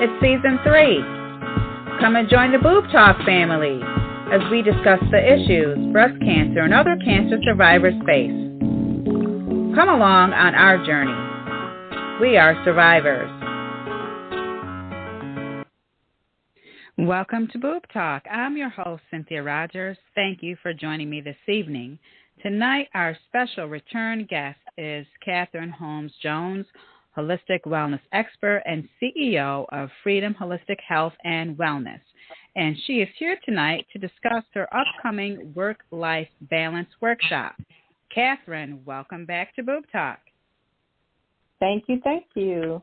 It's season 3. Come and join the Boob Talk family as we discuss the issues breast cancer and other cancer survivors face. Come along on our journey. We are survivors. Welcome to Boob Talk. I'm your host, Cynthia Rogers. Thank you for joining me this evening. Tonight, our special return guest is Katherine Holmes Jones, holistic wellness expert and CEO of Freedom Holistic Health and Wellness. And she is here tonight to discuss her upcoming work-life balance workshop. Katherine, welcome back to Boob Talk. Thank you.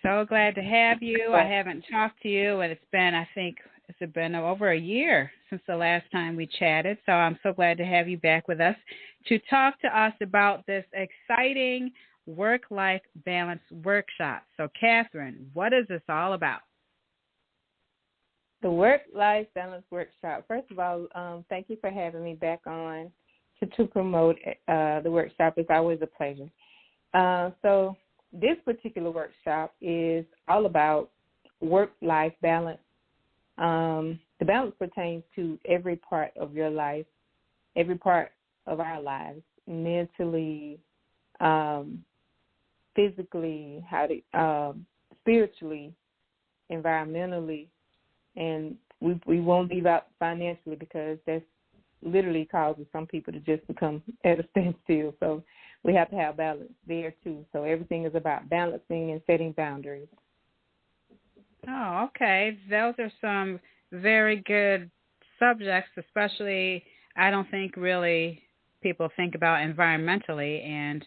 So glad to have you. I haven't talked to you, and it's been over a year since the last time we chatted. So I'm so glad to have you back with us to talk to us about this exciting work-life balance workshop. So, Katherine, what is this all about? The work-life balance workshop. First of all, thank you for having me back on to promote the workshop. It's always a pleasure. So this particular workshop is all about work-life balance. The balance pertains to every part of your life, every part of our lives, mentally, physically, spiritually, environmentally, and we won't leave out financially because that's literally causes some people to just become at a standstill. So we have to have balance there too. So everything is about balancing and setting boundaries. Oh, okay. Those are some very good subjects, especially I don't think really people think about environmentally and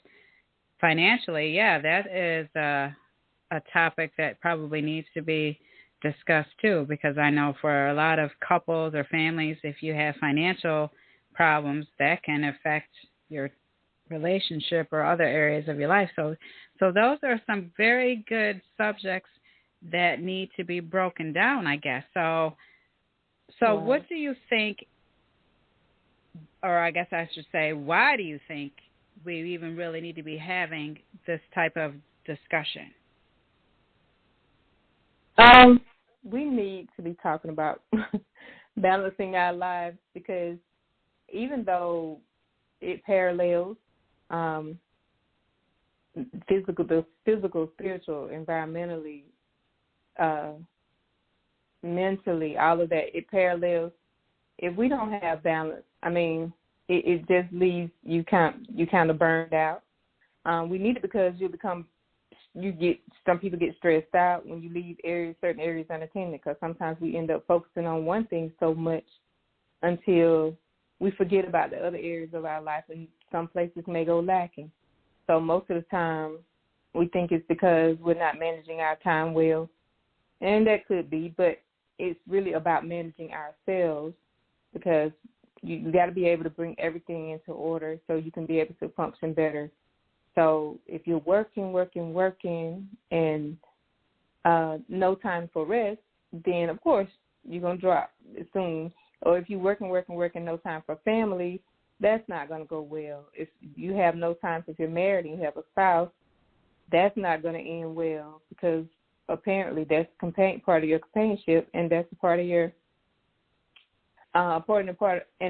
financially. Yeah, that is a topic that probably needs to be discussed too, because I know for a lot of couples or families, if you have financial problems, that can affect your relationship or other areas of your life. So those are some very good subjects that need to be broken down, I guess. So what do you think, or I guess I should say, why do you think we even really need to be having this type of discussion? We need to be talking about balancing our lives, because even though it parallels physical, spiritual, environmentally, mentally, all of that, it parallels. If we don't have balance, I mean, it just leaves you kind of burned out. We need it because some people get stressed out when you leave certain areas unattended, because sometimes we end up focusing on one thing so much until we forget about the other areas of our life, and some places may go lacking. So most of the time we think it's because we're not managing our time well, and that could be, but it's really about managing ourselves, because you got to be able to bring everything into order so you can be able to function better. So if you're working, and no time for rest, then, of course, you're going to drop soon. Or if you're working, no time for family, that's not going to go well. If you have no time, if you're married and you have a spouse, that's not going to end well, because apparently that's part of your companionship, and that's a part of your an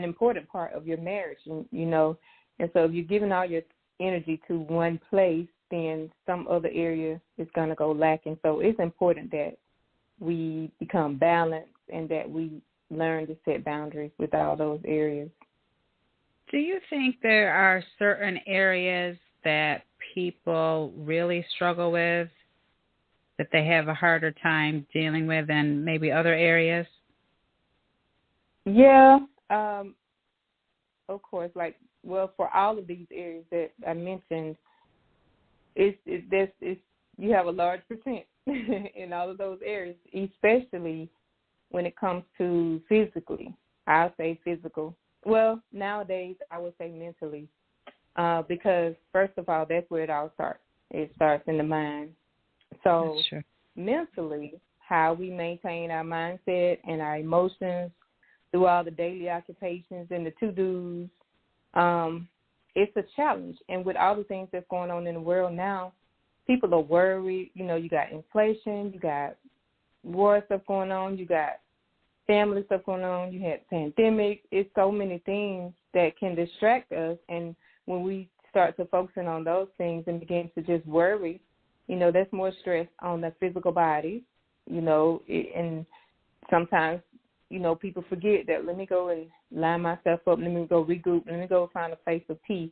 important part of your marriage, you know. And so if you're giving all your energy to one place, then some other area is going to go lacking. So it's important that we become balanced and that we learn to set boundaries with all those areas. Do you think there are certain areas that people really struggle with, that they have a harder time dealing with than maybe other areas? Yeah, of course. For all of these areas that I mentioned, you have a large percent in all of those areas, especially when it comes to physically. I'll say physical. Well, nowadays I would say mentally, because first of all, that's where it all starts. It starts in the mind. So mentally, how we maintain our mindset and our emotions through all the daily occupations and the to-dos, it's a challenge. And with all the things that's going on in the world now, people are worried. You know, you got inflation, you got war stuff going on, you got family stuff going on, you had pandemic. It's so many things that can distract us. And when we start to focusing on those things and begin to just worry, you know, that's more stress on the physical body, you know, and sometimes, you know, people forget that let me go and line myself up, let me go regroup, let me go find a place of peace.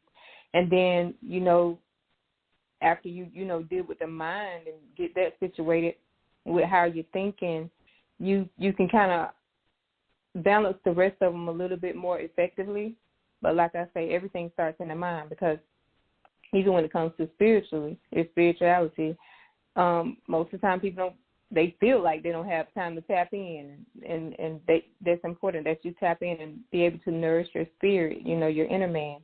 And then, you know, after you know, deal with the mind and get that situated with how you're thinking, you can kind of balance the rest of them a little bit more effectively. But like I say, everything starts in the mind, because even when it comes to spirituality, most of the time people they feel like they don't have time to tap in, and that's important that you tap in and be able to nourish your spirit, you know, your inner man.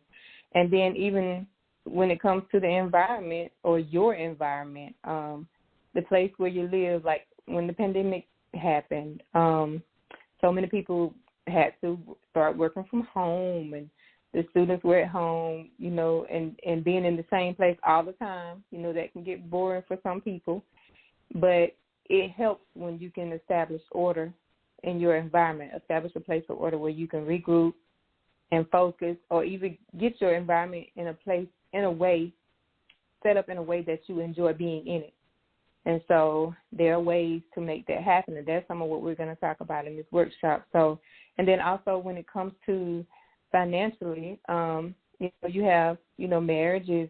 And then even when it comes to the environment or your environment, the place where you live, like when the pandemic happened, so many people had to start working from home, and the students were at home, you know, and being in the same place all the time, you know, that can get boring for some people. But it helps when you can establish order in your environment, establish a place of order where you can regroup and focus, or even get your environment in a place, in a way, set up in a way that you enjoy being in it. And so there are ways to make that happen, and that's some of what we're going to talk about in this workshop. So, and then also when it comes to financially, you know, you have, you know, marriages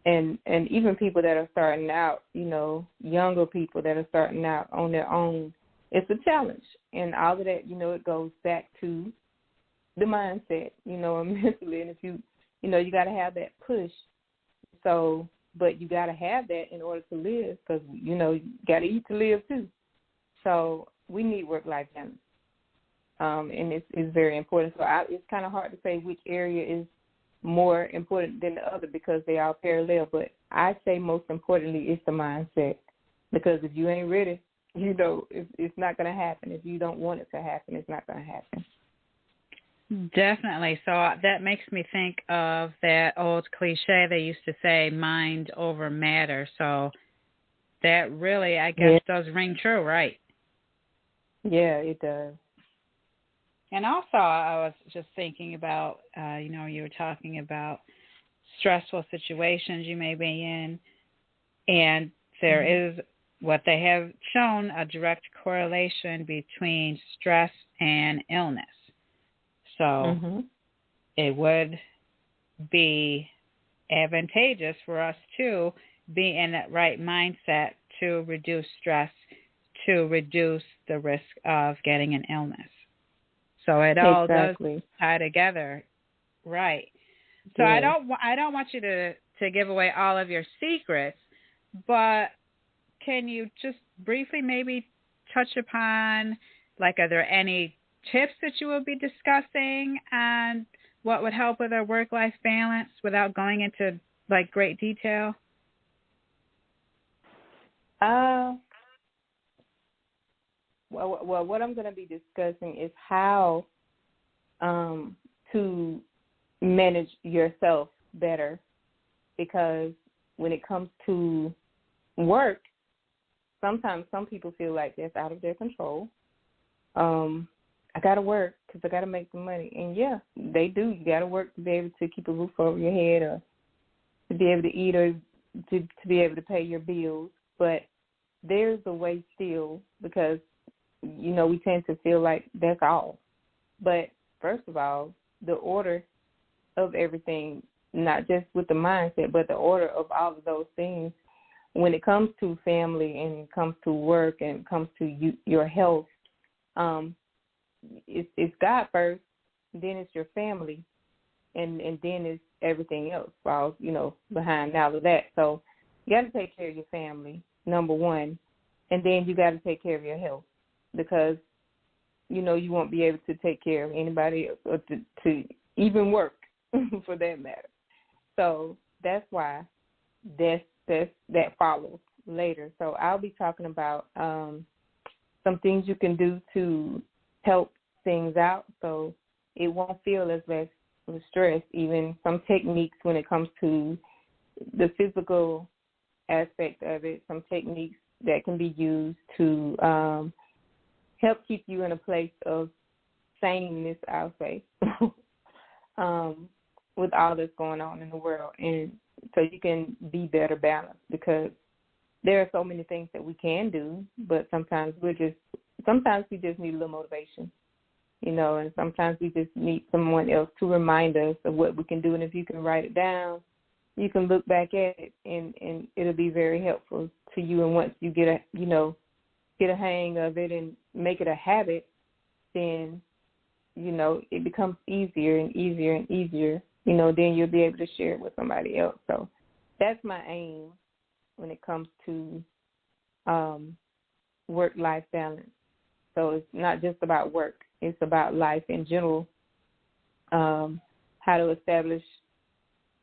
and even people that are starting out, you know, younger people that are starting out on their own. It's a challenge, and all of that, you know, it goes back to the mindset, you know, and mentally. And if you know, you got to have that push. So, but you got to have that in order to live, because, you know, you got to eat to live too. So we need work-life balance, and it's very important. So it's kind of hard to say which area is more important than the other, because they are parallel. But I say most importantly it's the mindset, because if you ain't ready, you know, it's not going to happen. If you don't want it to happen, it's not going to happen. Definitely. So that makes me think of that old cliche they used to say, mind over matter. So that really, I guess, does ring true, right? Yeah, it does. And also, I was just thinking about, you know, you were talking about stressful situations you may be in, and there is what they have shown, a direct correlation between stress and illness. So it would be advantageous for us to be in that right mindset to reduce stress, to reduce the risk of getting an illness. So it all does tie together, right? So I don't want you to give away all of your secrets, but can you just briefly maybe touch upon, like, are there any tips that you will be discussing and what would help with our work-life balance without going into, like, great detail? Well, what I'm going to be discussing is how to manage yourself better, because when it comes to work, sometimes some people feel like that's out of their control. I got to work because I got to make some money. And, yeah, they do. You got to work to be able to keep a roof over your head, or to be able to eat, or to be able to pay your bills. But there's a way still, because, you know, we tend to feel like that's all. But first of all, the order of everything, not just with the mindset, but the order of all of those things, when it comes to family and it comes to work and it comes to your health, it's God first, then it's your family, and then it's everything else falls, you know, behind all of that. So you got to take care of your family, number one, and then you got to take care of your health, because, you know, you won't be able to take care of anybody else, or to even work for that matter. So that's why that follows later. So I'll be talking about some things you can do to help things out so it won't feel as less stress, even some techniques when it comes to the physical aspect of it, some techniques that can be used to help keep you in a place of saneness, I'll say, with all that's going on in the world. And so you can be better balanced, because there are so many things that we can do, but sometimes we just need a little motivation, and sometimes we just need someone else to remind us of what we can do. And if you can write it down, you can look back at it, and it'll be very helpful to you. And once you get a hang of it and make it a habit, then, it becomes easier and easier and easier. Then you'll be able to share it with somebody else. So that's my aim when it comes to work-life balance. So it's not just about work. It's about life in general, how to establish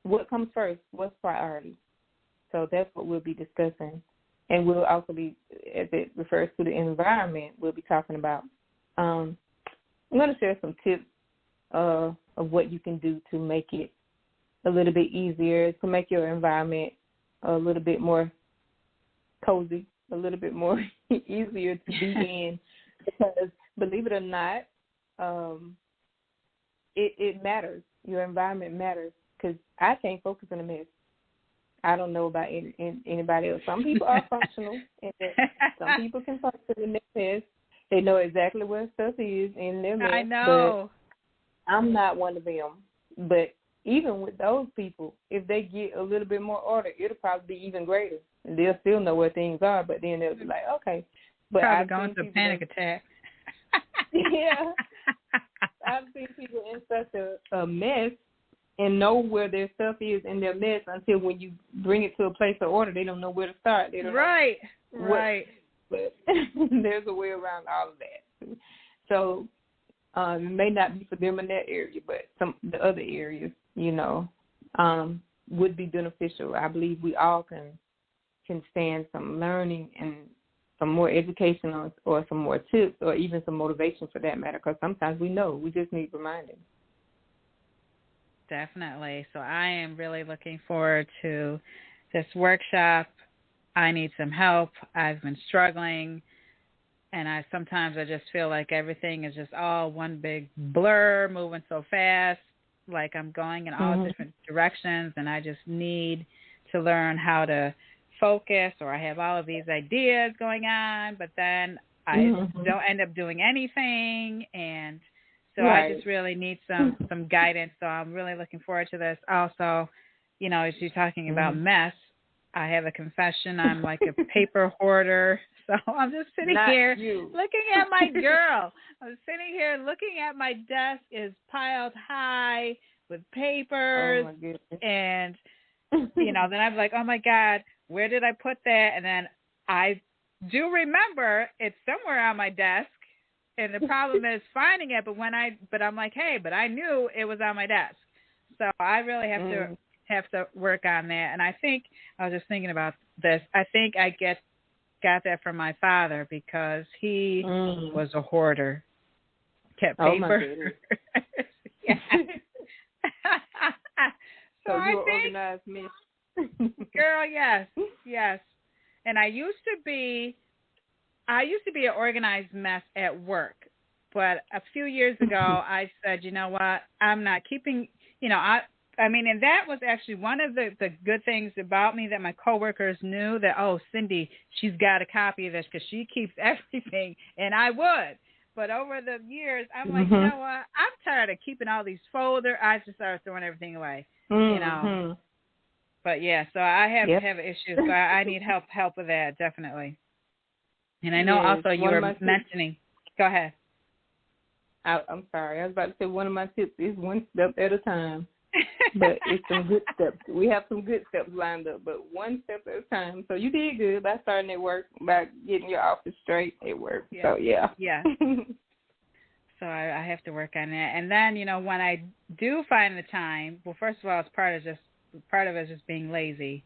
what comes first, what's priority. So that's what we'll be discussing. And we'll also be, as it refers to the environment, we'll be talking about, I'm going to share some tips of what you can do to make it a little bit easier, to make your environment a little bit more cozy, a little bit more easier to be in. Because believe it or not, it matters. Your environment matters, because I can't focus in a mess. I don't know about anybody else. Some people are functional, and some people can function in their mess. They know exactly where stuff is in their mess. I know. But I'm not one of them. But even with those people, if they get a little bit more order, it'll probably be even greater. And they'll still know where things are, but then they'll be like, okay. But probably going through a panic attack. Yeah. I've seen people in such a mess and know where their stuff is in their mess until when you bring it to a place of order, they don't know where to start. They don't right. know Right. But there's a way around all of that. So it may not be for them in that area, but the other areas, would be beneficial. I believe we all can stand some learning and some more education or some more tips or even some motivation for that matter, because sometimes we know. We just need reminding. Definitely. So I am really looking forward to this workshop. I need some help. I've been struggling, and sometimes I just feel like everything is just all one big blur, moving so fast, like I'm going in all different directions, and I just need to learn how to focus, or I have all of these ideas going on, but then I don't end up doing anything, and so I just really need some guidance. So I'm really looking forward to this. Also, as you're talking about mess, I have a confession. I'm like a paper hoarder. So I'm just sitting here looking at my girl. I'm sitting here looking at my desk is piled high with papers. Oh, my goodness. And, then I'm like, oh, my God, where did I put that? And then I do remember it's somewhere on my desk. And the problem is finding it. But I'm like, hey, but I knew it was on my desk. So I really have to work on that. And I think I was just thinking about this. I think I got that from my father, because he was a hoarder. Kept paper. Oh, my goodness. So you were organized, miss. Girl, yes. And I used to be an organized mess at work. But a few years ago, I said, you know what, I'm not keeping, and that was actually one of the good things about me, that my coworkers knew that, oh, Cindy, she's got a copy of this because she keeps everything, and I would. But over the years, I'm like, you know what, I'm tired of keeping all these folders. I just started throwing everything away, But, yeah, so I have issues, so I need help with that, definitely. And I know also you were mentioning, go ahead. I'm sorry. I was about to say one of my tips is one step at a time. But it's some good steps. We have some good steps lined up, but one step at a time. So you did good by starting at work, by getting your office straight at work. Yeah. So, yeah. Yeah. So I have to work on that. And then, when I do find the time, well, first of all, part of it is just being lazy.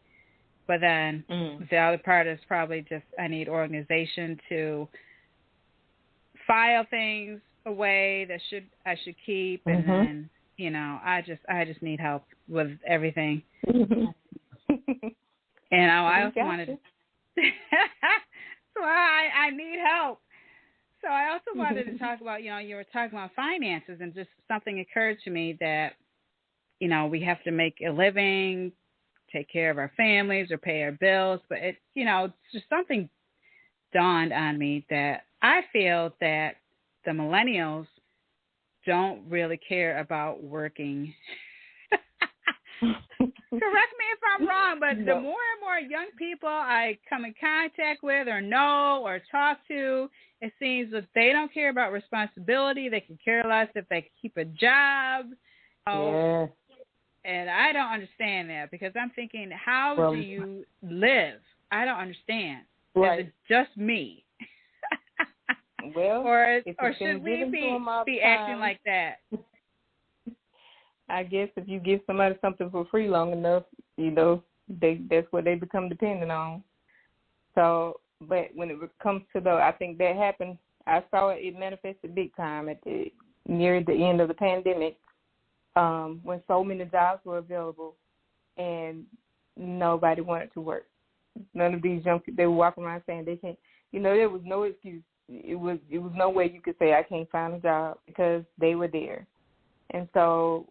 But then the other part is probably just I need organization to file things away that I should keep, and then I just need help with everything. And I also wanted to, so I need help. So I also wanted to talk about, you were talking about finances, and just something occurred to me that, we have to make a living, take care of our families or pay our bills. But it's just something dawned on me that I feel that the millennials don't really care about working. Correct me if I'm wrong, but the more and more young people I come in contact with or know or talk to, it seems that they don't care about responsibility. They can care less if they keep a job. Yeah. And I don't understand that, because I'm thinking, how do you live? I don't understand. Right. Is it just me? Well, or should we be acting like that? I guess if you give somebody something for free long enough, that's what they become dependent on. So, but when it comes to I think that happened. I saw it manifested big time near the end of the pandemic, when so many jobs were available and nobody wanted to work. None of these young people, they were walking around saying they can't. There was no excuse. It was no way you could say I can't find a job, because they were there. And so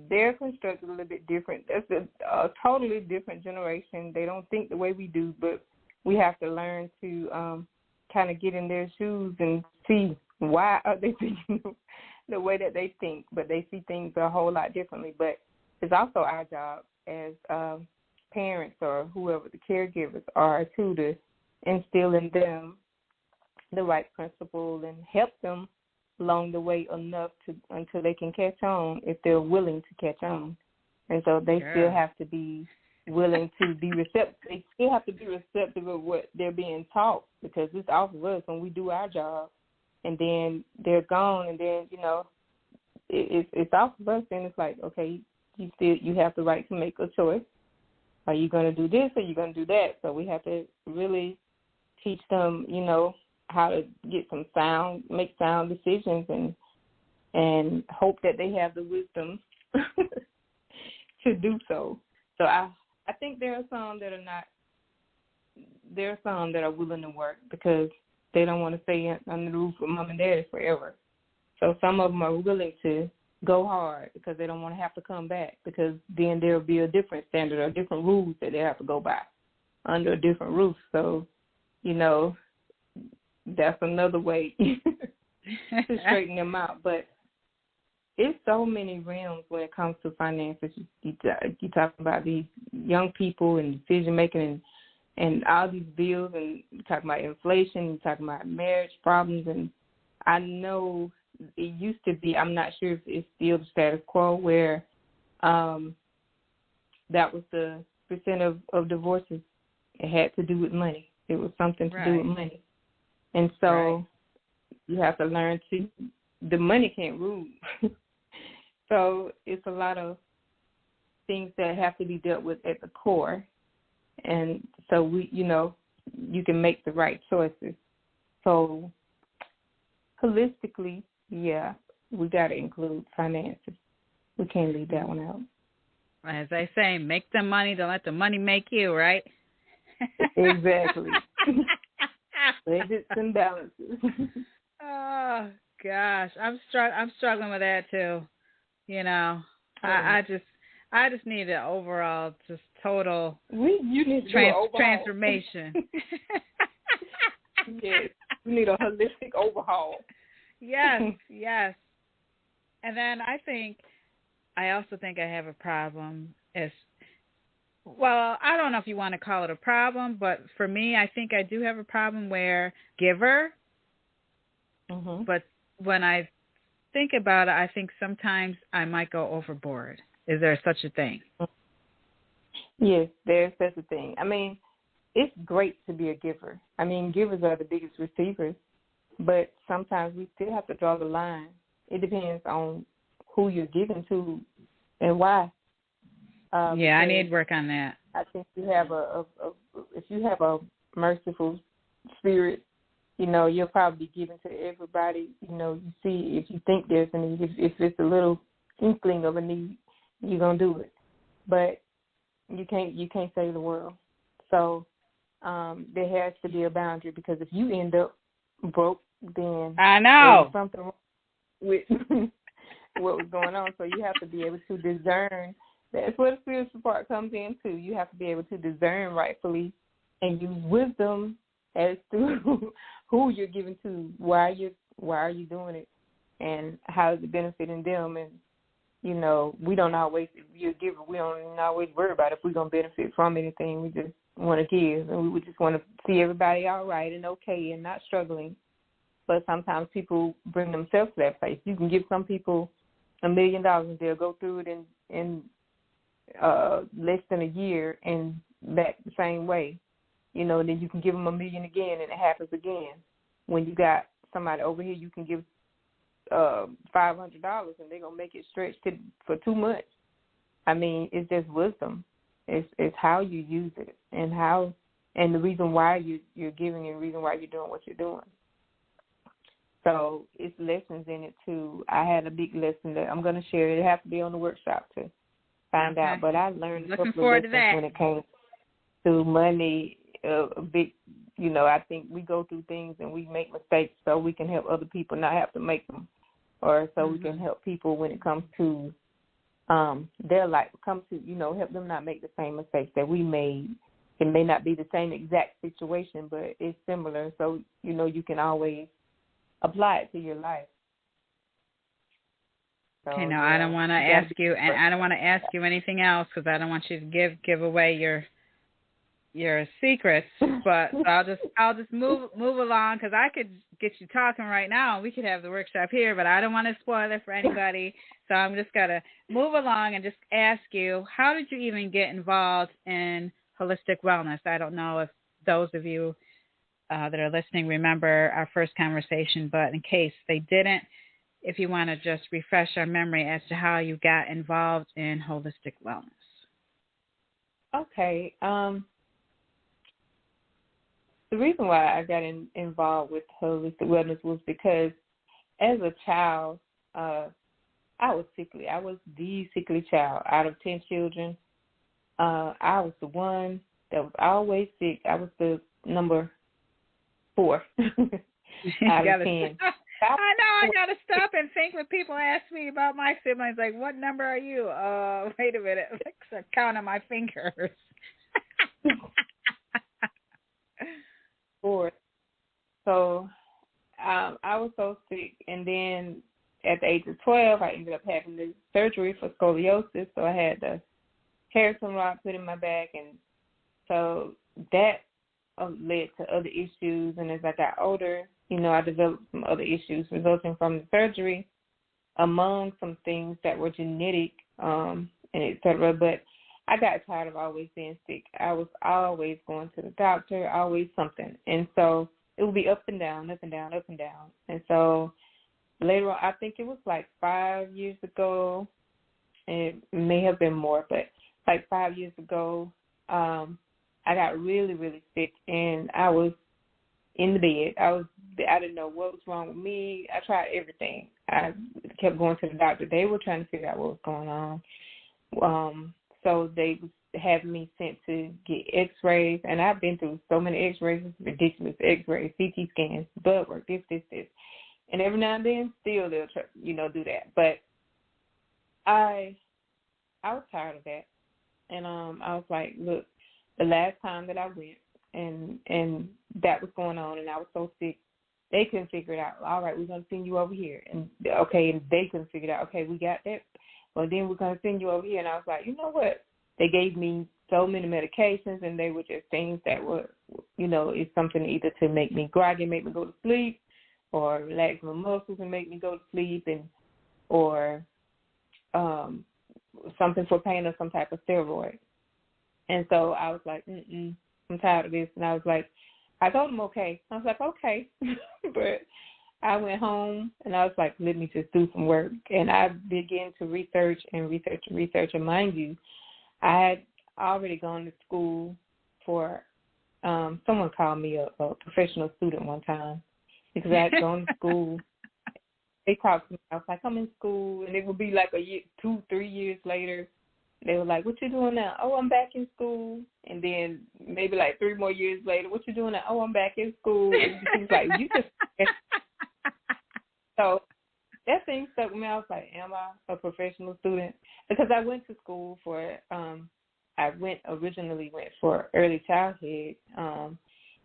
they're constructed a little bit different. That's a totally different generation. They don't think the way we do, but we have to learn to kind of get in their shoes and see why are they thinking the way that they think. But they see things a whole lot differently. But it's also our job as parents or whoever the caregivers are to instill in them the right principle and help them along the way enough until they can catch on, if they're willing to catch on. And so they still have to be willing to be receptive. They still have to be receptive of what they're being taught, because it's off of us when we do our job, and then they're gone, and then it's off of us. And it's like, okay, you have the right to make a choice. Are you going to do this or are you going to do that? So we have to really teach them, how to make sound decisions, and hope that they have the wisdom to do so. So I think there are some that are not. There are some that are willing to work because they don't want to stay under the roof with mom and daddy forever. So some of them are willing to go hard because they don't want to have to come back, because then there'll be a different standard or different rules that they have to go by under a different roof. So, that's another way to straighten them out. But it's so many realms when it comes to finances. You talk about these young people and decision making and all these bills, and you talk about inflation, you talk about marriage problems, and I know it used to be, I'm not sure if it's still the status quo, where that was the percent of divorces. It had to do with money. It was something to do with money. And so you have to learn the money can't rule. So it's a lot of things that have to be dealt with at the core. And so you can make the right choices. So holistically, we got to include finances. We can't leave that one out. As I say, make the money, don't let the money make you, right? Exactly. Budgets and balances. Oh gosh, I'm struggling with that too. I just need an overall, just total you need transformation. Yes, you need a holistic overhaul. Yes. And then I also think I have a problem. Well, I don't know if you want to call it a problem, but for me, I think I do have a problem where giver. Mm-hmm. But when I think about it, I think sometimes I might go overboard. Is there such a thing? Yes, there's such a thing. I mean, it's great to be a giver. I mean, givers are the biggest receivers, but sometimes we still have to draw the line. It depends on who you're giving to and why. I need work on that. I think if you have a merciful spirit, you'll probably be giving to everybody. You see if you think there's a need. If it's a little inkling of a need, you're gonna do it. But you can't save the world. So there has to be a boundary, because if you end up broke, then I know there's something wrong with what was going on. So you have to be able to discern. That's where the spiritual part comes in too. You have to be able to discern rightfully and use wisdom as to who you're giving to, why are you doing it, and how is it benefiting them. And you know, we don't always, if you're a giver, we don't always worry about if we're gonna benefit from anything. We just want to give, and we just want to see everybody all right and okay and not struggling. But sometimes people bring themselves to that place. You can give some people $1 million and they'll go through it in less than a year and back the same way. You know, and then you can give them $1 million again and it happens again. When you got somebody over here, you can give $500 and they're gonna make it stretch for 2 months. I mean, it's just wisdom. It's how you use it and the reason why you're giving and the reason why you're doing what you're doing. So it's lessons in it too. I had a big lesson that I'm gonna share. It has to be on the workshop to find out. But I learned looking forward to that when it came to money. A big, you know, I think we go through things and we make mistakes so we can help other people not have to make them, or so we can help people when it comes to their life, help them not make the same mistakes that we made. It may not be the same exact situation, but it's similar. So, you know, you can always apply it to your life. So, okay, now I don't want to ask you, and I don't want to ask you anything else because I don't want you to give away your secrets. But I'll just move along because I could get you talking right now and we could have the workshop here, but I don't want to spoil it for anybody. So I'm just gonna move along and just ask you, how did you even get involved in holistic wellness? I don't know if those of you that are listening remember our first conversation, but in case they didn't, if you want to just refresh our memory as to how you got involved in holistic wellness. Okay. The reason why I got involved with holistic wellness was because as a child, I was sickly. I was the sickly child. Out of 10 children, I was the one that was always sick. I was the number 4 out of 10. I know. I got to stop and think when people ask me about my siblings, like, what number are you? Wait a minute. I'm counting my fingers. 4. So I was so sick. And then at the age of 12, I ended up having the surgery for scoliosis. So I had the Harrison rod put in my back. And so that led to other issues. And as I got older, you know, I developed some other issues resulting from the surgery, among some things that were genetic, and et cetera. But I got tired of always being sick. I was always going to the doctor, always something. And so it would be up and down, up and down, up and down. And so later on, I think it was like 5 years ago, it may have been more, but like 5 years ago, I got really, really sick, and I was in the bed. I didn't know what was wrong with me. I tried everything. I kept going to the doctor. They were trying to figure out what was going on. So they was having me sent to get x-rays, and I've been through so many x-rays. It's ridiculous. X-rays, CT scans, blood work, this. And every now and then, still they'll try, do that. But I was tired of that. And I was like, look, the last time that I went, and that was going on, and I was so sick, they couldn't figure it out. All right, we're going to send you over here. And they couldn't figure it out. Okay, we got that. Well, then we're going to send you over here. And I was like, you know what? They gave me so many medications, and they were just things that were, it's something either to make me groggy, make me go to sleep, or relax my muscles and make me go to sleep, or something for pain or some type of steroid. And so I was like, I'm tired of this. And I was like, I told him okay. I was like, okay. But I went home, and I was like, let me just do some work. And I began to research. And mind you, I had already gone to school for, someone called me a professional student one time because I had gone to school. They talked to me. I was like, I'm in school. And it would be like 2-3 years later, They were like, what you doing now? Oh, I'm back in school. And then maybe like 3 more years later, what you doing now? Oh, I'm back in school. And she was like, you just... So that thing stuck with me. I was like, am I a professional student? Because I went to school for, originally went for early childhood.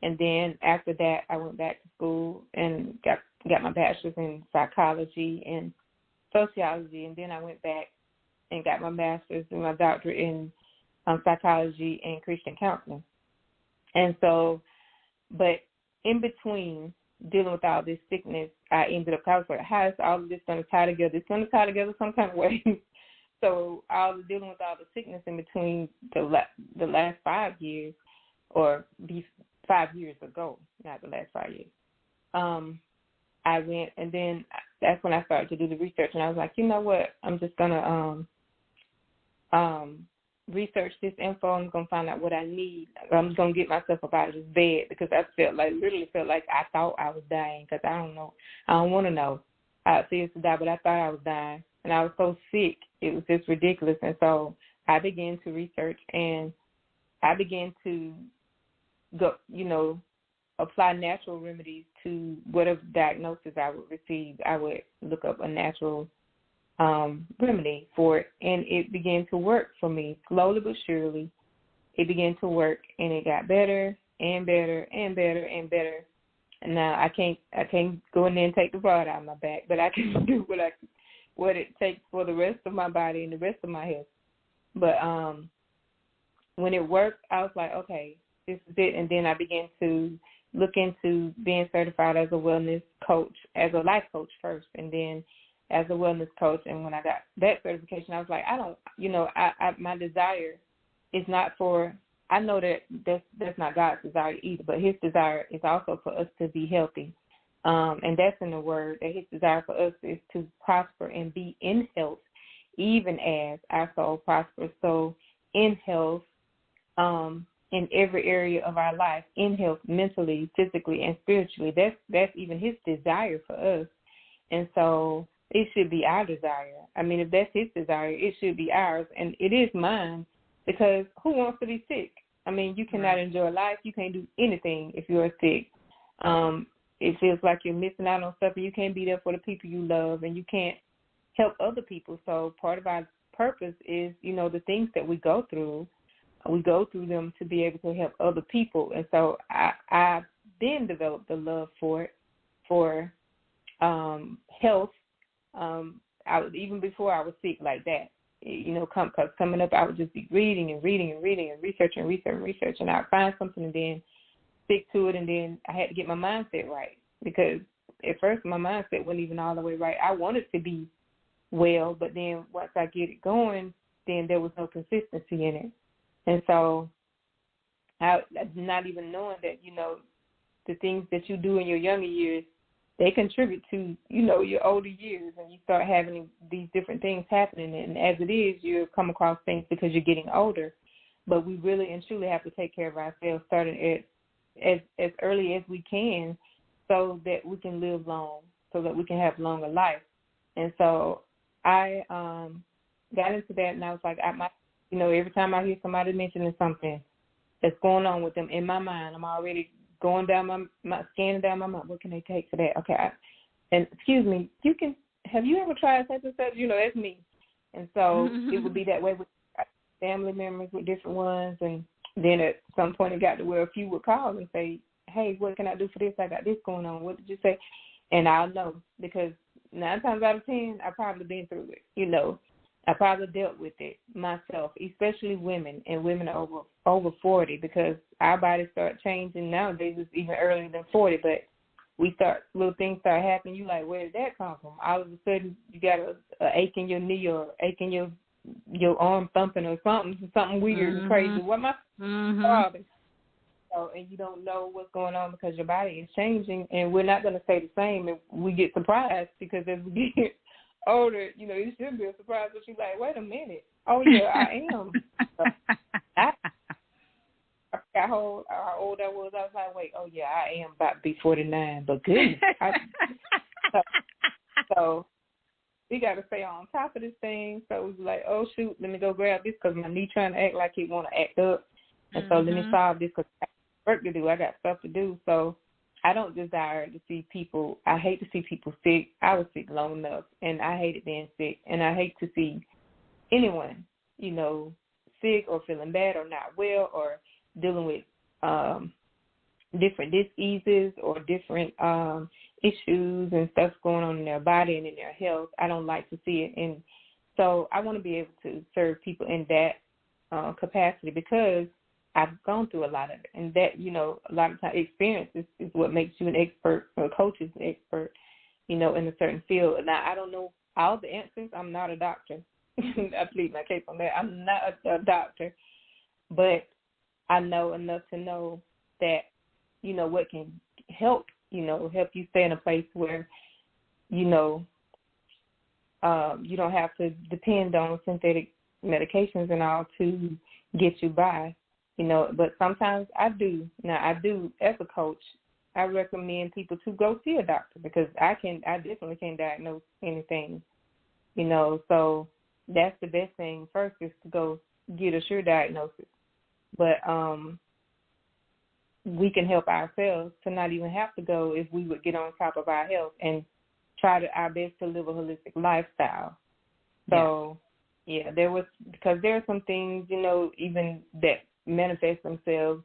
And then after that, I went back to school and got my bachelor's in psychology and sociology. And then I went back and got my master's and my doctorate in psychology and Christian counseling. And so, but in between dealing with all this sickness, I ended up, I was like, how is all of this going to tie together? It's going to tie together some kind of way. So dealing with all the sickness in between the last 5 years, or these 5 years ago, not the last 5 years, I went, and then that's when I started to do the research, and I was like, you know what, I'm just going to research this info. I'm going to find out what I need. I'm just going to get myself up out of this bed, because I literally felt like I thought I was dying, because I don't know. I don't want to know how it feels to die, but I thought I was dying, and I was so sick. It was just ridiculous. And so I began to research, and I began to go, apply natural remedies to whatever diagnosis I would receive. I would look up a natural remedy for it, and it began to work for me slowly but surely. It began to work, and it got better and better and better and better. And now I can't go in there and take the rod out of my back, but I can do what it takes for the rest of my body and the rest of my health. But when it worked, I was like, okay, this is it. And then I began to look into being certified as a wellness coach, as a life coach first, and then as a wellness coach. And when I got that certification, I was like, my desire is not for, I know that's not God's desire either, but his desire is also for us to be healthy. And that's in the word, that his desire for us is to prosper and be in health, even as our soul prospers. So in health, in every area of our life, in health, mentally, physically, and spiritually, that's even his desire for us. And so it should be our desire. I mean, if that's his desire, it should be ours, and it is mine, because who wants to be sick? I mean, you cannot enjoy life. You can't do anything if you're sick. It feels like you're missing out on stuff, and you can't be there for the people you love, and you can't help other people. So part of our purpose is, the things that we go through them to be able to help other people. And so I then developed the love for it, for health. Even before I was sick like that, because coming up, I would just be reading and researching, and I'd find something and then stick to it, and then I had to get my mindset right, because at first my mindset wasn't even all the way right. I wanted to be well, but then once I get it going, then there was no consistency in it. And so I not even knowing that, the things that you do in your younger years, they contribute to, your older years, and you start having these different things happening. And as it is, you come across things because you're getting older. But we really and truly have to take care of ourselves, starting as early as we can, so that we can live long, so that we can have longer life. And so I got into that, and I was like, every time I hear somebody mentioning something that's going on with them, in my mind, I'm already going down scanning down my mind. What can they take for that? Okay. And excuse me, have you ever tried such and such? That's me. And so it would be that way with family members, with different ones. And then at some point it got to where a few would call and say, hey, what can I do for this? I got this going on. What did you say? And I'll know, because 9 times out of 10, I've probably been through it. I probably dealt with it myself, especially women, and women are over 40, because our bodies start changing nowadays. It's even earlier than 40, but little things start happening. You like, where did that come from? All of a sudden, you got a ache in your knee, or ache in your arm thumping, or something weird and crazy. What my father? So, and you don't know what's going on, because your body is changing, and we're not going to stay the same. And we get surprised, because as we get older, it should be a surprise, but you're like, wait a minute. Oh, yeah, I am. I forgot how old I was. I was like, wait, oh, yeah, I am about to be 49, but goodness. So we got to stay on top of this thing. So it was like, oh, shoot, let me go grab this because my knee trying to act like it want to act up. And so let me solve this because I got work to do. I got stuff to do. So I don't desire to see people. I hate to see people sick. I was sick long enough, and I hated being sick. And I hate to see anyone, you know, sick or feeling bad or not well or dealing with different diseases or different issues and stuff going on in their body and in their health. I don't like to see it. And so I want to be able to serve people in that capacity because I've gone through a lot of it. And that, you know, a lot of times experience is what makes you an expert, or a coach is an expert, you know, in a certain field. Now, I don't know all the answers. I'm not a doctor. I plead my case on that. I'm not a doctor. But I know enough to know that, you know, what can help you stay in a place where, you know, you don't have to depend on synthetic medications and all to get you by, you know. But sometimes I do. Now, I do, as a coach, I recommend people to go see a doctor because I definitely can't diagnose anything, you know. So that's the best thing first is to go get a sure diagnosis. But we can help ourselves to not even have to go if we would get on top of our health and try our best to live a holistic lifestyle. So, yeah, because there are some things, you know, even that manifest themselves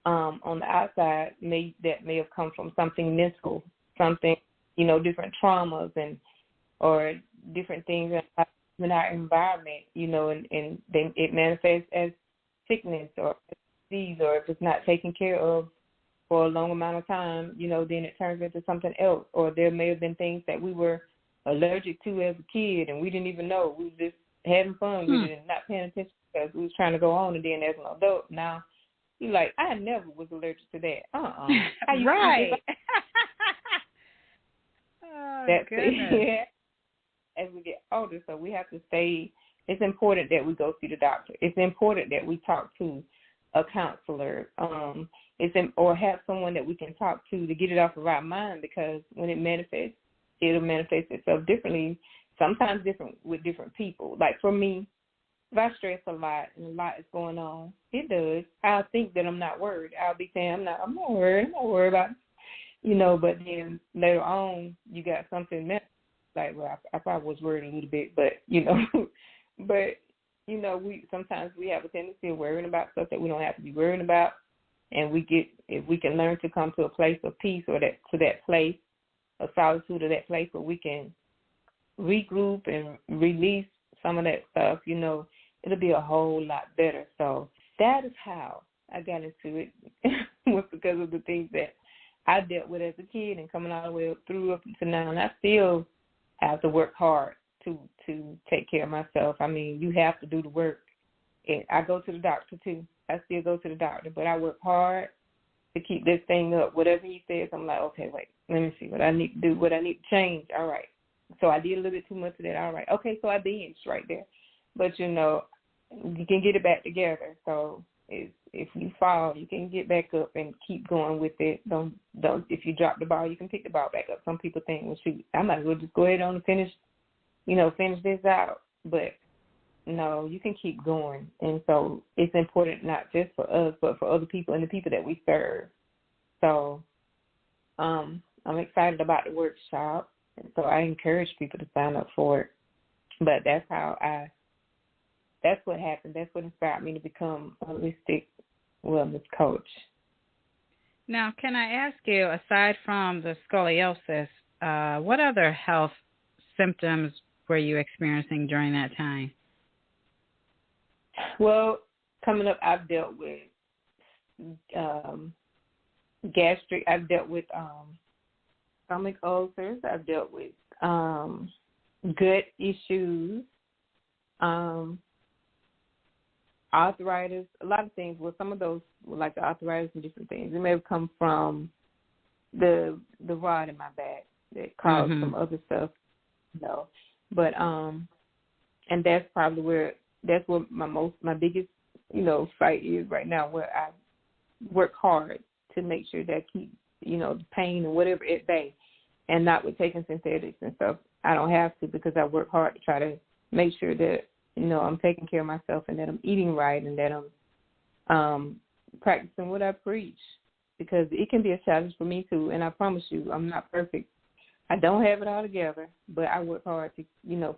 on the outside that may have come from something mental, something, you know, different traumas or different things in our environment, you know, and it manifests as sickness or disease, or if it's not taken care of for a long amount of time, you know, then it turns into something else. Or there may have been things that we were allergic to as a kid and we didn't even know. We were just having fun. We were not paying attention because we was trying to go on, and then as an adult, now you're like, I never was allergic to that. Right. Oh, that's goodness. Yeah. As we get older, so we have to stay. It's important that we go see the doctor. It's important that we talk to a counselor, or have someone that we can talk to get it off of our mind, because when it manifests, it'll manifest itself differently, sometimes different with different people. Like for me, if I stress a lot and a lot is going on, it does. I'll think that I'm not worried. I'll be saying, I'm not worried. I'm not worried about it. You know, but then later on, you got something like, well, I probably was worried a little bit, but, you know, you know, sometimes we have a tendency of worrying about stuff that we don't have to be worrying about, and if we can learn to come to a place of peace, or to that place of solitude, or that place where we can regroup and release some of that stuff, you know, it'll be a whole lot better. So that is how I got into it, was because of the things that I dealt with as a kid and coming all the way up to now, and I still have to work hard to take care of myself. I mean, you have to do the work. And I go to the doctor, too. I still go to the doctor, but I work hard to keep this thing up. Whatever he says, I'm like, okay, wait, let me see what I need to do, what I need to change. All right. So I did a little bit too much of that. All right. Okay, so I binged right there. But, you know, you can get it back together. So if you fall, you can get back up and keep going with it. Don't. If you drop the ball, you can pick the ball back up. Some people think, well, shoot, I might as well just go ahead on and finish this out. But no, you can keep going. And so it's important not just for us, but for other people and the people that we serve. So I'm excited about the workshop. And so I encourage people to sign up for it. But that's what happened. That's what inspired me to become a holistic wellness coach. Now, can I ask you, aside from the scoliosis, what other health symptoms were you experiencing during that time? Well, coming up, I've dealt with gastric. I've dealt with stomach ulcers. I've dealt with gut issues, arthritis, a lot of things. Well, some of those, like the arthritis and different things, it may have come from the rod in my back that caused some other stuff, you know. But and that's probably where my biggest, you know, fight is right now, where I work hard to make sure that I keep, you know, the pain and whatever at bay. and not with taking synthetics and stuff. I don't have to because I work hard to try to make sure that, I'm taking care of myself and that I'm eating right and that I'm practicing what I preach, because it can be a challenge for me too. And I promise you, I'm not perfect. I don't have it all together, but I work hard to,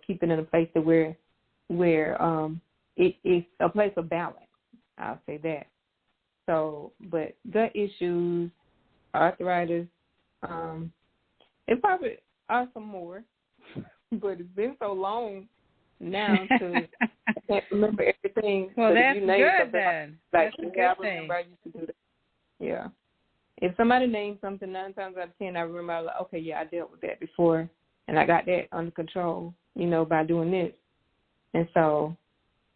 keep it in a place to where it's a place of balance. I'll say that. So, but gut issues, arthritis, it probably are some more, but it's been so long now I can't remember everything. Well, but that's if you name good then. That's a good thing. I used to do that. Yeah. If somebody names something 9 times out of 10, I remember, I was like, okay, yeah, I dealt with that before, and I got that under control, by doing this. And so,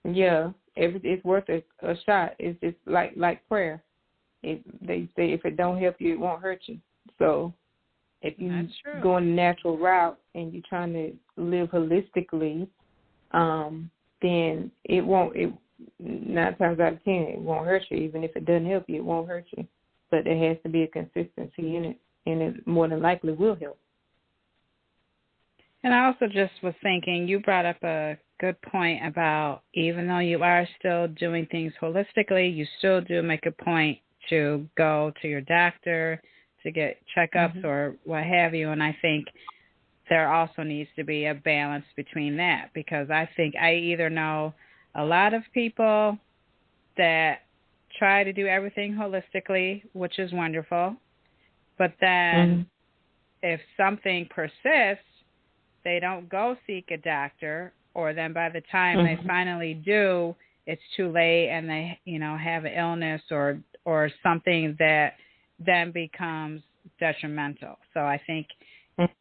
yeah, it's worth a shot. It's just like prayer. They say if it don't help you, it won't hurt you. So if you go on the natural route and you're trying to live holistically, then it won't. 9 times out of 10, it won't hurt you. Even if it doesn't help you, it won't hurt you. But there has to be a consistency in it, and it more than likely will help. And I also just was thinking, you brought up a good point about even though you are still doing things holistically, you still do make a point to go to your doctor to get checkups or what have you. And I think there also needs to be a balance between that, because I think I either know a lot of people that try to do everything holistically, which is wonderful, but then if something persists, they don't go seek a doctor, or then by the time they finally do, it's too late and they, have an illness or something that then becomes detrimental. So I think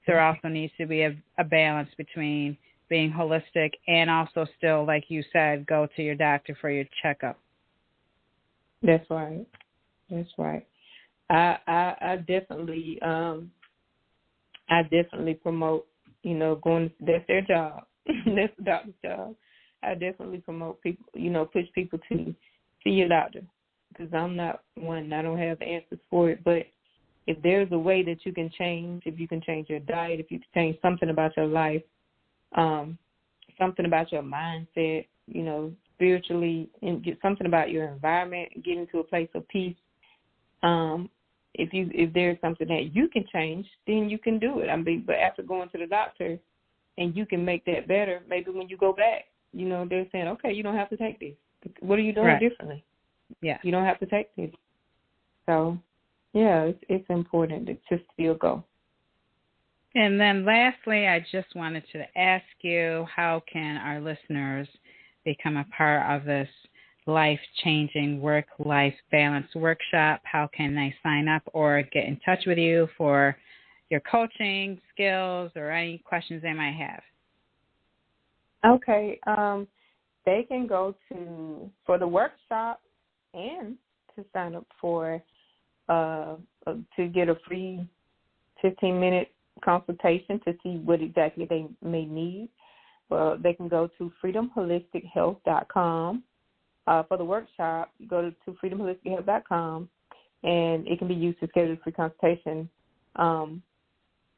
there also needs to be a balance between being holistic and also still, like you said, go to your doctor for your checkup. That's right. That's right. I definitely promote, going. That's their job. That's the doctor's job. I definitely promote people, push people to see your doctor, because I'm not one. I don't have the answers for it. But if there's a way that you can change, if you can change your diet, if you can change something about your life, something about your mindset, spiritually, and get something about your environment, get into a place of peace. If there's something that you can change, then you can do it. But after going to the doctor and you can make that better, maybe when you go back, they're saying, okay, you don't have to take this. What are you doing differently? Yeah. You don't have to take this. So, yeah, it's important to still go. And then lastly, I just wanted to ask you, how can our listeners become a part of this life-changing work-life balance workshop? How can they sign up or get in touch with you for your coaching skills or any questions they might have? Okay. They can go for the workshop and to sign up for to get a free 15-minute consultation to see what exactly they may need. Well, they can go to freedomholistichealth.com. For the workshop, go to freedomholistichealth.com, and it can be used to schedule a free consultation.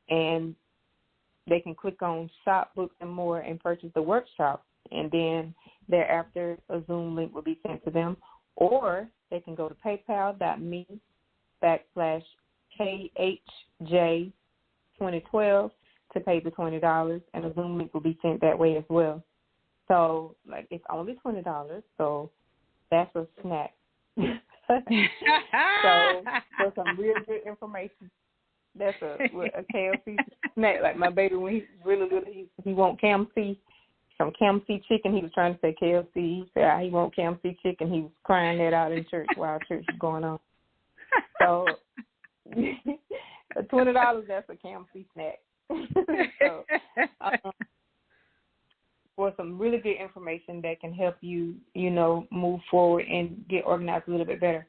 And they can click on Shop, Books, and More and purchase the workshop. And then thereafter, a Zoom link will be sent to them. Or they can go to paypal.me/KHJ2012 to pay the $20, and a Zoom link will be sent that way as well. So, it's only $20, so that's a snack. So, for some real good information, that's a KFC snack. Like my baby, when he's really little, he want KFC, some KFC chicken. He was trying to say KFC. He said he want KFC chicken. He was crying that out in church while church was going on. So, $20, that's a KFC snack. So, for some really good information that can help you, move forward and get organized a little bit better.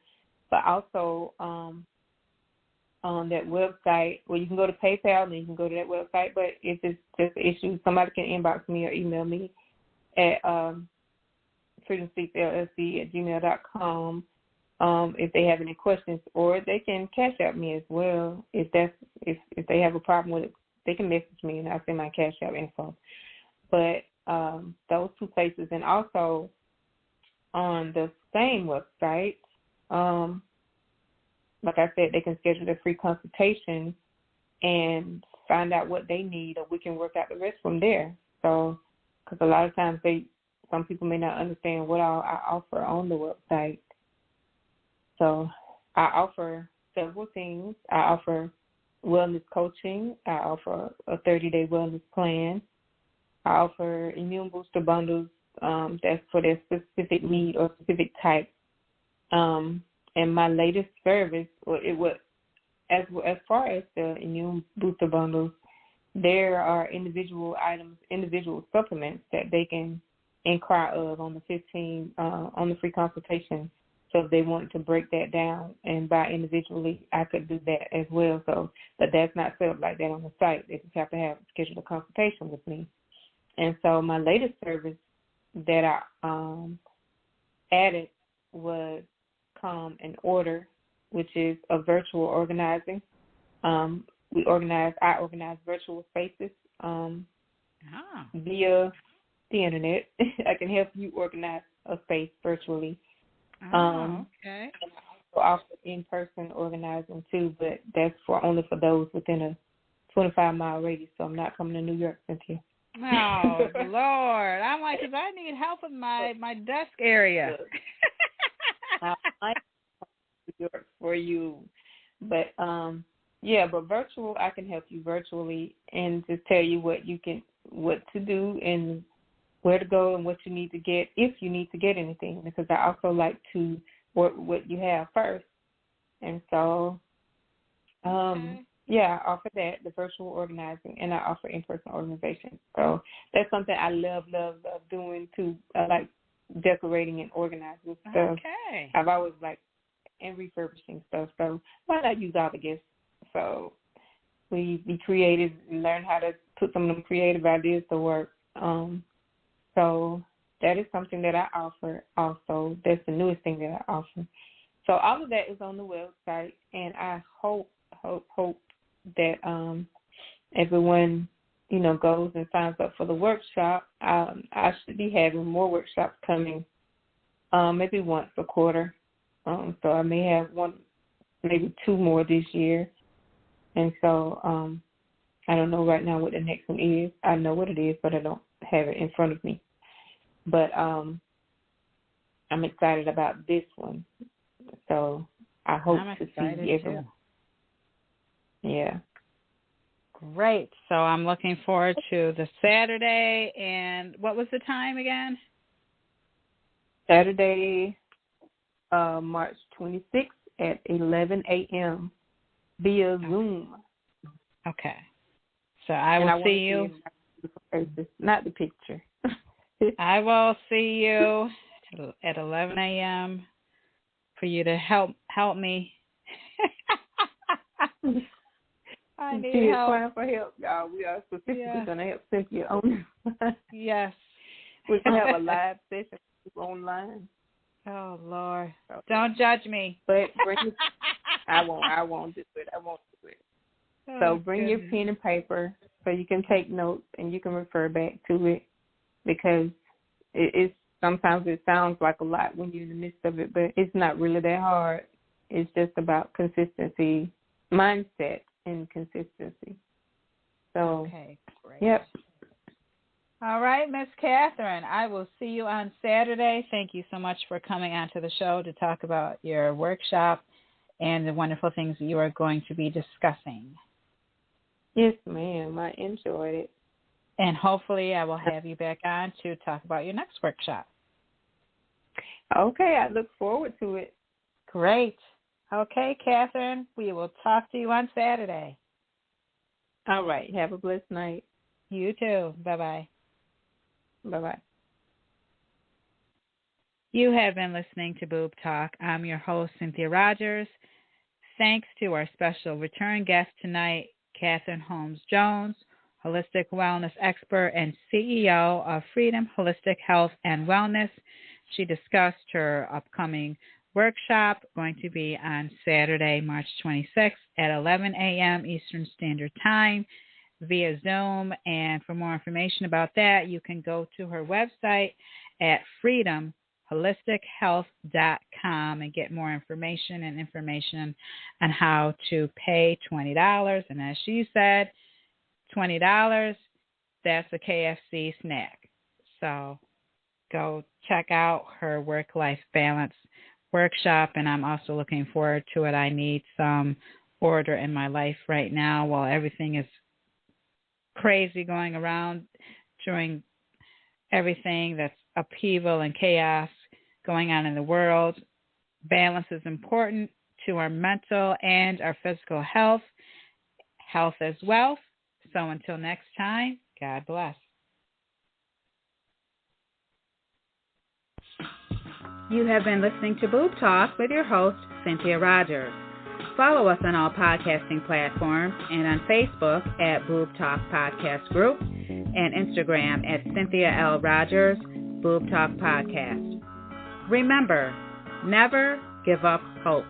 But also on that website, you can go to PayPal and you can go to that website. But if it's just an issue, somebody can inbox me or email me at freedomspeaksllc@gmail.com if they have any questions, or they can cash out me as well if if they have a problem with it, they can message me and I'll send my Cash App info. But those two places, and also on the same website, like I said, they can schedule a free consultation and find out what they need, or we can work out the rest from there. So, because a lot of times some people may not understand what all I offer on the website. So I offer several things. I offer wellness coaching. I offer a 30-day wellness plan. I offer immune booster bundles that's for their specific need or specific type. And my latest service, as far as the immune booster bundles, there are individual items, individual supplements that they can inquire of on the free consultation. So if they want to break that down and buy individually, I could do that as well. So, but that's not set up like that on the site. They just have to schedule a consultation with me. And so my latest service that I added was Calm and Order, which is a virtual organizing. I organize virtual spaces via the internet. I can help you organize a space virtually. Okay. And I also offer in-person organizing too, but that's only for those within a 25-mile radius. So I'm not coming to New York, Cynthia. Oh, Lord. I'm like, because I need help with my desk area. I might come to New York for you. But, but virtual, I can help you virtually and just tell you what to do and where to go and what you need to get, if you need to get anything, because I also like to work what you have first. And so, I offer that, the virtual organizing, and I offer in-person organization. So that's something I love doing too. I like decorating and organizing stuff. Okay. I've always liked and refurbishing stuff. So why not use all the gifts? So we be creative and learn how to put some of them creative ideas to work. So that is something that I offer also. That's the newest thing that I offer. So all of that is on the website, and I hope that everyone, goes and signs up for the workshop. I should be having more workshops coming, maybe once a quarter. So I may have one, maybe two more this year. And so I don't know right now what the next one is. I know what it is, but I don't have it in front of me. But I'm excited about this one. So I hope to see everyone. Too. Yeah. Great. So I'm looking forward to the Saturday. And what was the time again? Saturday, March 26th at 11 a.m. via Zoom. Okay. So I will see you. Not the picture. I will see you at 11 a.m. for you to help me. I need help. Plan for help, y'all. We are specifically going to help Cynthia on. Yes. We're going to have a live session online. Oh, Lord. Don't judge me. But I won't do it. Oh, so bring your pen and paper so you can take notes and you can refer back to it, because sometimes it sounds like a lot when you're in the midst of it, but it's not really that hard. It's just about consistency, mindset, and consistency. So, okay, great. Yep. All right, Miss Katherine, I will see you on Saturday. Thank you so much for coming onto the show to talk about your workshop and the wonderful things that you are going to be discussing. Yes, ma'am. I enjoyed it. And hopefully I will have you back on to talk about your next workshop. Okay, I look forward to it. Great. Okay, Katherine, we will talk to you on Saturday. All right. Have a blessed night. You too. Bye-bye. Bye-bye. You have been listening to Boob Talk. I'm your host, Cynthia Rogers. Thanks to our special return guest tonight, Katherine Holmes Jones, holistic wellness expert and CEO of Freedom Holistic Health and Wellness. She discussed her upcoming workshop going to be on Saturday, March 26th at 11 a.m. Eastern Standard Time via Zoom. And for more information about that, you can go to her website at freedomholistichealth.com and get more information on how to pay $20. And as she said, $20, that's a KFC snack. So go check out her work-life balance workshop, and I'm also looking forward to it. I need some order in my life right now while everything is crazy going around during everything that's upheaval and chaos going on in the world. Balance is important to our mental and our physical health. Health is wealth. So until next time, God bless. You have been listening to Boob Talk with your host, Cynthia Rogers. Follow us on all podcasting platforms and on Facebook at Boob Talk Podcast Group and Instagram at Cynthia L. Rogers, Boob Talk Podcast. Remember, never give up hope.